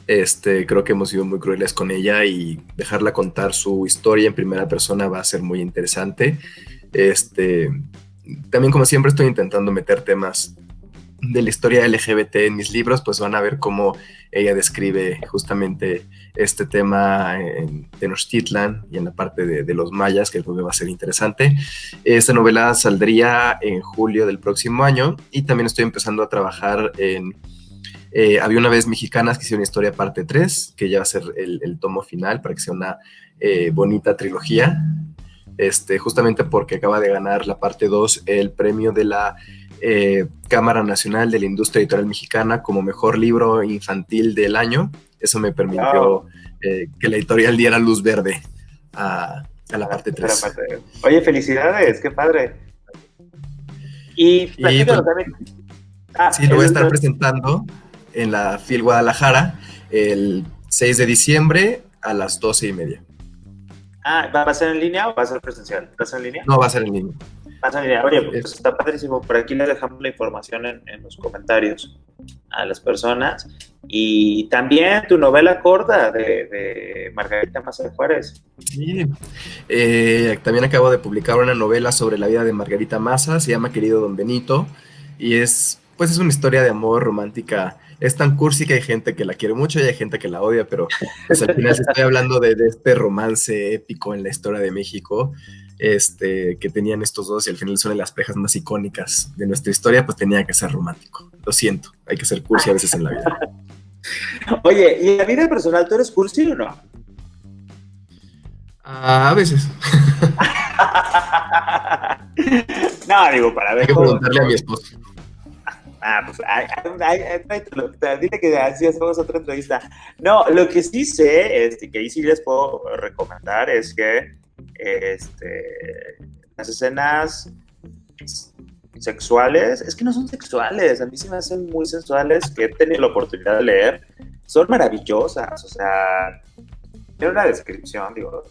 Creo que hemos sido muy crueles con ella, y dejarla contar su historia en primera persona va a ser muy interesante. También, como siempre, estoy intentando meter temas de la historia LGBT en mis libros, pues van a ver cómo ella describe justamente este tema en Tenochtitlan y en la parte de los mayas, que creo que va a ser interesante. Esta novela saldría en julio del próximo año, y también estoy empezando a trabajar en Había una vez Mexicanas, que hicieron historia parte 3, que ya va a ser el tomo final para que sea una bonita trilogía, justamente porque acaba de ganar la parte 2 el premio de la Cámara Nacional de la Industria Editorial Mexicana como mejor libro infantil del año. Eso me permitió que la editorial diera luz verde a la parte 3. Oye, felicidades, qué padre. Y pues, también. Sí, lo voy a estar presentando en la FIL Guadalajara el 6 de diciembre a las 12:30. ¿Va a ser en línea o va a ser presencial? ¿Va a ser en línea? No, va a ser en línea. Va a ser en línea. Oye, pues está padrísimo. Por aquí les dejamos la información en los comentarios a las personas. Y también tu novela corta de Margarita Maza de Juárez. Sí. También acabo de publicar una novela sobre la vida de Margarita Maza, se llama Querido Don Benito, y es una historia de amor romántica. Es tan cursi que hay gente que la quiere mucho y hay gente que la odia, pero pues al final estoy hablando de este romance épico en la historia de México, que tenían estos dos, y al final son de las parejas más icónicas de nuestra historia, pues tenía que ser romántico. Lo siento, hay que ser cursi a veces en la vida. Oye, ¿y en la vida personal tú eres cursi o no? A veces. No, digo, para ver. Hay que preguntarle a mi esposo. Pues dile que así hacemos otra entrevista. No, lo que sí sé, que ahí sí les puedo recomendar, es que las escenas sexuales, es que no son sexuales, a mí se me hacen muy sensuales, que he tenido la oportunidad de leer, son maravillosas, o sea, tiene una descripción, digo,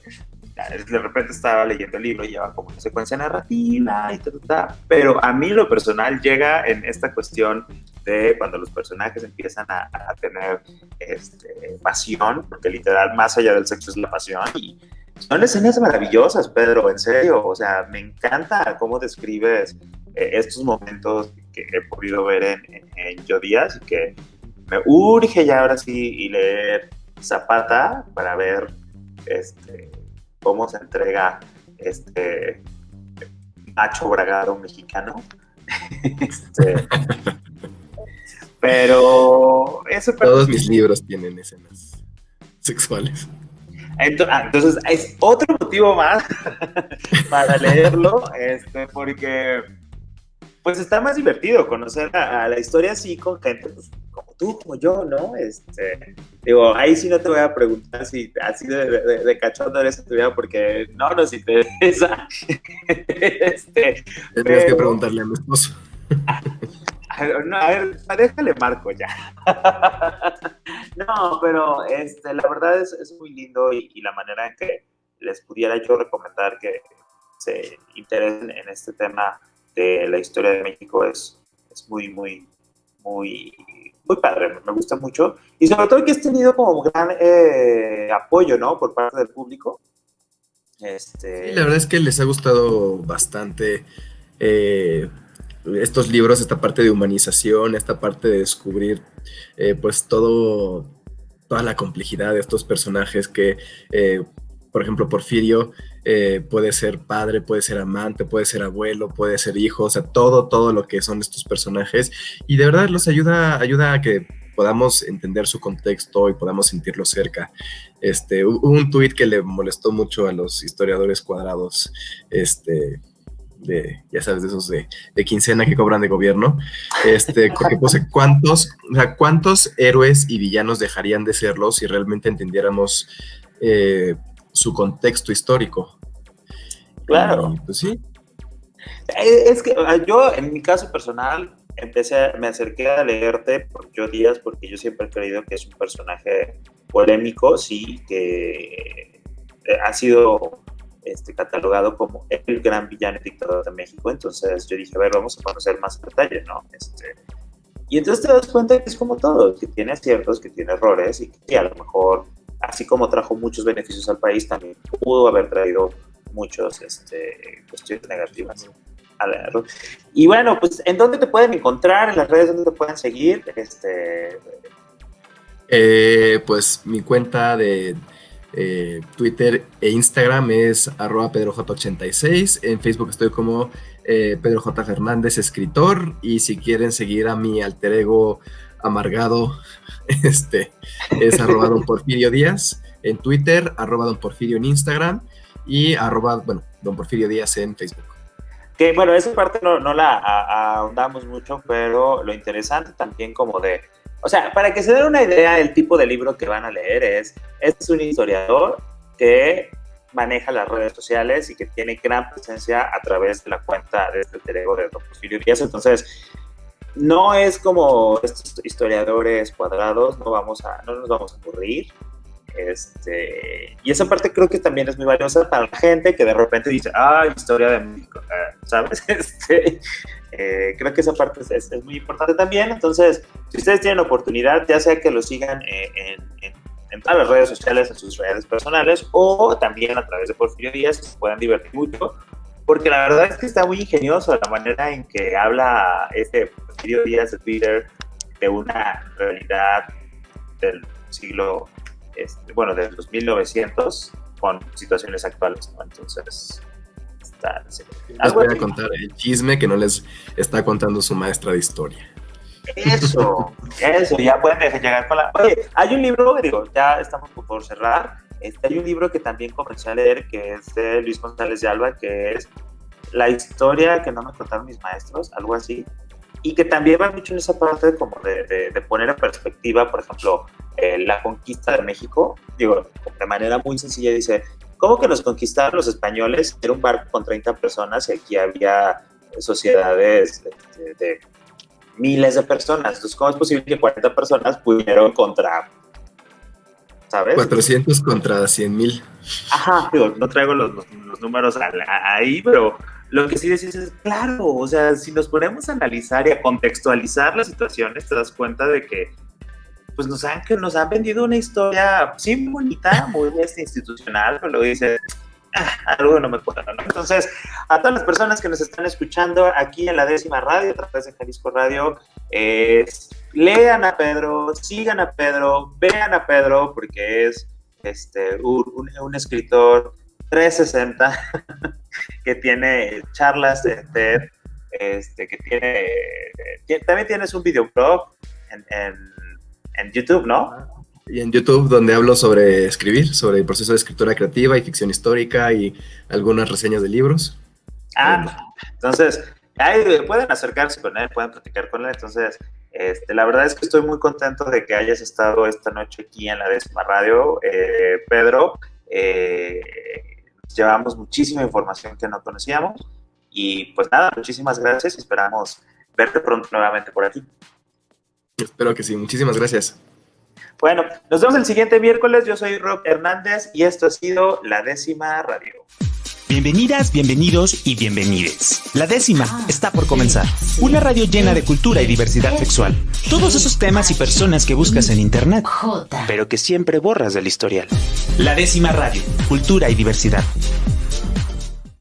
de repente estaba leyendo el libro y lleva como una secuencia narrativa y tal, pero a mí lo personal llega en esta cuestión de cuando los personajes empiezan a tener pasión, porque literal más allá del sexo es la pasión, y son escenas maravillosas, Pedro, en serio, o sea, me encanta cómo describes estos momentos que he podido ver en Yo Díaz, y que me urge ya ahora sí y leer Zapata para ver cómo se entrega este macho bragado mexicano. Pero eso... Todos mis libros tienen escenas sexuales. Entonces es otro motivo más para leerlo, porque pues está más divertido conocer a la historia así con gente pues, como tú, como yo, ¿no? Digo, ahí sí no te voy a preguntar si así de cachondo eres en tu vida, porque no nos interesa. Tendrías que preguntarle a mi esposo. No, a ver, déjale marco ya. No, pero la verdad es muy lindo, y la manera en que les pudiera yo recomendar que se interesen en este tema de la historia de México es muy, muy, muy, muy padre, me gusta mucho, y sobre todo que has tenido como gran apoyo, ¿no? Por parte del público. Sí, la verdad es que les ha gustado bastante estos libros, esta parte de humanización, esta parte de descubrir pues toda la complejidad de estos personajes que, por ejemplo, Porfirio puede ser padre, puede ser amante, puede ser abuelo, puede ser hijo, o sea, todo lo que son estos personajes, y de verdad los ayuda a que podamos entender su contexto y podamos sentirlo cerca. Hubo un tuit que le molestó mucho a los historiadores cuadrados, ya sabes, de esos de quincena que cobran de gobierno, porque puse cuántos héroes y villanos dejarían de serlo si realmente entendiéramos su contexto histórico. Claro. Y, pues sí. Es que yo, en mi caso personal, me acerqué a leerte por Yo Díaz, porque yo siempre he creído que es un personaje polémico, sí, que ha sido catalogado como el gran villano y dictador de México. Entonces yo dije, a ver, vamos a conocer más detalles, ¿no? Y entonces te das cuenta que es como todo, que tiene aciertos, que tiene errores, y que a lo mejor, así como trajo muchos beneficios al país, también pudo haber traído muchos cuestiones negativas a leerlo. Y bueno, pues, ¿en dónde te pueden encontrar? ¿En las redes dónde te pueden seguir? Pues mi cuenta de Twitter e Instagram es @PedroJ86. En Facebook estoy como Pedro J. Fernández, escritor. Y si quieren seguir a mi alter ego amargado, es @Don Porfirio Díaz en Twitter, @Don Porfirio en Instagram y Don Porfirio Díaz en Facebook. Que bueno, esa parte no la ahondamos mucho, pero lo interesante también como o sea, para que se den una idea del tipo de libro que van a leer es un historiador que maneja las redes sociales y que tiene gran presencia a través de la cuenta de alter ego de Don Porfirio Díaz. Entonces, no es como estos historiadores cuadrados, no nos vamos a aburrir. Y esa parte creo que también es muy valiosa para la gente que de repente dice, historia de México, ¿sabes? Creo que esa parte es muy importante también. Entonces, si ustedes tienen oportunidad, ya sea que lo sigan en todas las redes sociales, en sus redes personales, o también a través de Porfirio Díaz, se puedan divertir mucho, porque la verdad es que está muy ingenioso la manera en que habla Porfirio Díaz de Twitter de una realidad del siglo de los 1900 con situaciones actuales, ¿no? Entonces, les voy a contar el chisme que no les está contando su maestra de historia. Eso, ya pueden llegar con la... Oye, hay un libro, ya estamos por cerrar, hay un libro que también comencé a leer, que es de Luis González de Alba, que es La historia que no me contaron mis maestros, algo así, y que también va mucho en esa parte como de poner en perspectiva, por ejemplo, la conquista de México, de manera muy sencilla, dice, ¿cómo que nos conquistaron los españoles? Era un barco con 30 personas y aquí había sociedades de miles de personas. Entonces, ¿cómo es posible que 40 personas pudieron contra, ¿sabes? 400 contra 100,000. Ajá, digo, no traigo los números ahí, pero lo que sí decís es, claro, o sea, si nos ponemos a analizar y a contextualizar las situaciones, te das cuenta de que pues nos han vendido una historia, sí, muy bonita, muy institucional, pero luego dices, algo no me cuadra, ¿no? Entonces, a todas las personas que nos están escuchando aquí en la 10ª Radio, a través de Jalisco Radio, lean a Pedro, sigan a Pedro, vean a Pedro, porque es un escritor 360 que tiene charlas de TED, también tienes un videoblog en YouTube, ¿no? Y en YouTube, donde hablo sobre escribir, sobre el proceso de escritura creativa y ficción histórica y algunas reseñas de libros. Entonces, ahí pueden acercarse con él, pueden platicar con él. Entonces, la verdad es que estoy muy contento de que hayas estado esta noche aquí en la 10ª Radio, Pedro. Llevamos muchísima información que no conocíamos y pues nada, muchísimas gracias y esperamos verte pronto nuevamente por aquí. Espero que sí, muchísimas gracias. Bueno, nos vemos el siguiente miércoles. Yo soy Rob Hernández y esto ha sido La 10ª Radio. Bienvenidas, bienvenidos y bienvenides. La 10ª está por comenzar. Una radio llena de cultura y diversidad sexual. Todos esos temas y personas que buscas en internet, pero que siempre borras del historial. La 10ª Radio, cultura y diversidad.